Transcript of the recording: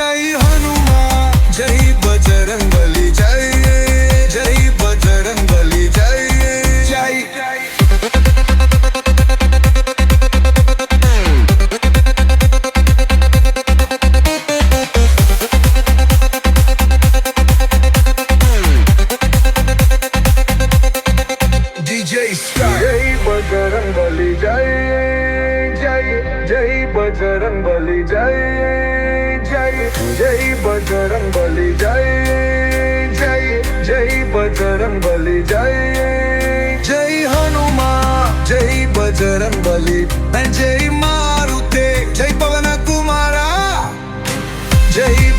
जय हनुमान जय बजरंगबली जय जय बजरंगबली जय जय DJ Sky जय बजरंगबली जय जय जय बजरंगबली जय जय जय बजरंगबली जय जय जय बजरंगबली जय जय हनुमान जय बजरंगबली जय मारुते जय पवन कुमारा जय